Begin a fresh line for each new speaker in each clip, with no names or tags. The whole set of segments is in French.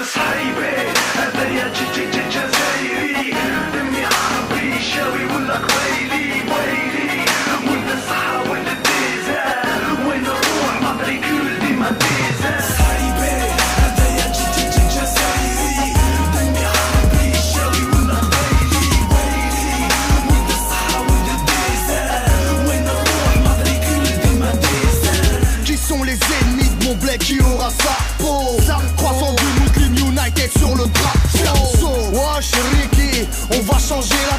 صحيبي هذا يا جزائري دمي عربي شاوي ولا قبيلي ويلي وين الصحراء وين الديزل وين نروح ماتريكول ديما ديزل صحيبي هذا يا جزائري دمي عربي شاوي ولا قبيلي ويلي وين الصحراء وين الديزل وين نروح ماتريكول ديما ديزل.
Qui sont les ennemis de mon bled qui aura sa peau? Croissant du Muslim United sur le drapeau. Wesh Ricky, on va changer la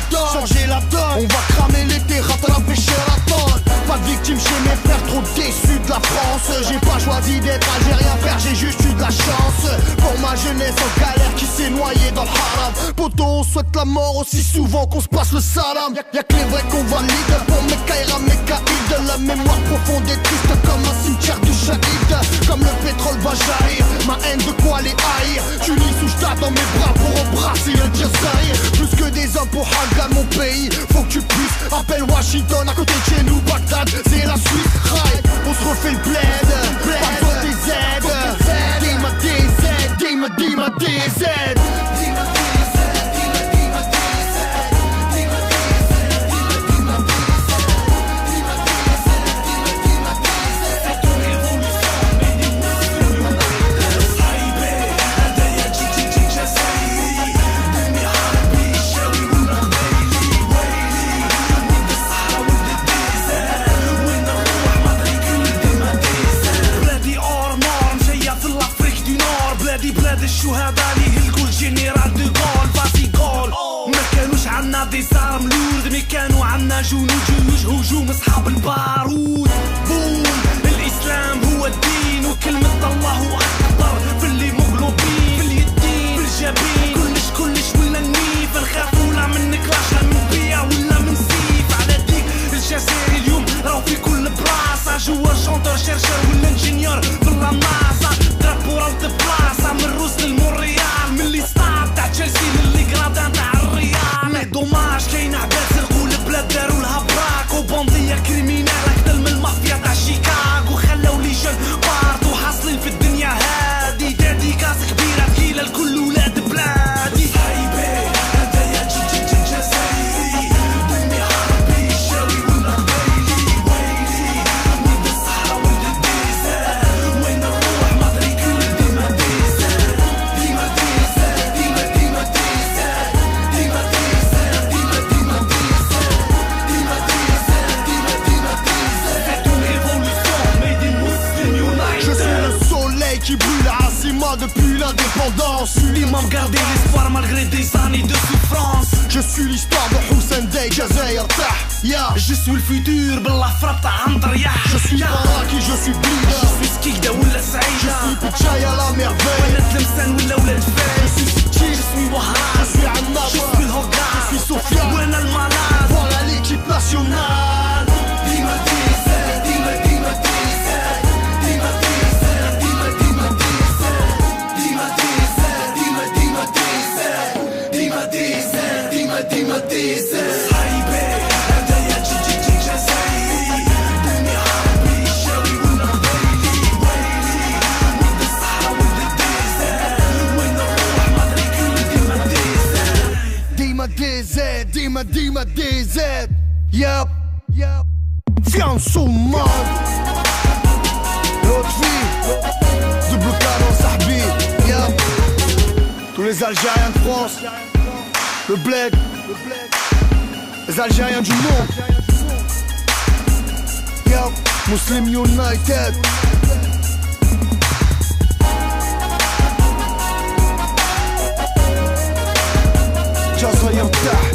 donne. On va cramer l'été, rattraper Sheraton. Pas de victime chez mes frères, trop déçus de la France. J'ai pas choisi d'être algérien frère, j'ai juste eu de la chance. Pour ma jeunesse en galère qui s'est noyée dans le haram. Poto, on souhaite la mort aussi souvent qu'on se passe le salam. Y'a que les vrais qu'on valide. Pour mes Kaira, mes Kaïd. La mémoire profonde et triste comme un cimetière du shahid. Comme le pétrole va jaillir, ma haine de quoi les haïr. Tunis où je dans mes bras pour embrasser le Djazaïr. Plus que des hommes pour Hagan mon pays. Faut que tu puisses, appelle Washington à côté de chez nous. Bagdad, c'est la Suisse, rail. On se refait le bled, pas besoin des aides. Dis-moi DZ, dis-moi DZ.
الشهداء اللي هلكوا الجنرال دو غول فاسي جول. ما كانوش عنا دي سارم لورد مي كانوا عنا جنود جيوش هجوم اصحاب البارود. بوم الاسلام هو الدين وكلمة الله اكبر في الهيموغلوبين في اليدين في الجبين. كلش ولا النيف نخاف ولا من كلاش لا من بيع ولا من سيف. على ديك الجزائر اليوم راهو في كل بلاصة جوا شونتور شيرشر ولا انجينيور في اللاماسة. درابورال بلاصة من روس للمونريال من اللي ستار تاع تشيلسي للي كرادان تاع الريال. مي دوماج كاين عباد سرقوا البلاد داروا لها براك وبوندية كريمينال اكثر من المافيا تاع شيكاغو. خلاو لي جون بارتو حاصلين في الدنيا هادي. ديديكاس كبيرة ثقيلة لكل ولاد بلادي. صحيبي هذا يا جزائري دمي عربي شاوي ولا قبيلي ويلي ولد الصحراء ولد الديزل وين نروح ماتريكول ديما ديزل ديما ديزل ديما ديما ديزل ديما ديزل ديما ديما ديزل ديما ديزل ديما ديما ديزل. C'est une révolution made in Muslim United.
Je suis le soleil qui brûle à Assima depuis l'indépendance.
L'imam gardait l'espoir malgré des années de souffrance.
Je suis l'histoire de Hussein Dey, Jazair Tahya.
Je suis le futur بالله فرطة عن ضرياح.
Je suis Baraki, je suis Blida.
Je suis Skikda ولا
Je
سعيدة.
suis Pichaya la merveille.
ولا تلمسان ولا ولاد فاي.
Je suis Sitchi,
Je suis Wahab.
je suis Annaba.
Je suis الهوغا.
Je suis Sofiane.
وانا الملاذ.
Voilà l'équipe nationale.
ديما ديزل ديما ديما ديزل ديما ديزل ديما ديما ديزل ديما ديزل ديما ديما ديزل ديما ديزل ديما ديما ديزل. صحيبي هذا يا جزائري دمي عربي شاوي ولا قبيلي ويلي ولد الصحراء ولد الديزل وين نروح ماتريكول ديما ديزل.
Dima DZ, Dima DZ. Yup. Viens sous man. L'autre fille. Double canon Sahbi. Yup. Tous les Algériens de France. Le bled. Les Algériens du monde. Yup. Muslim United. Jazair Tahya.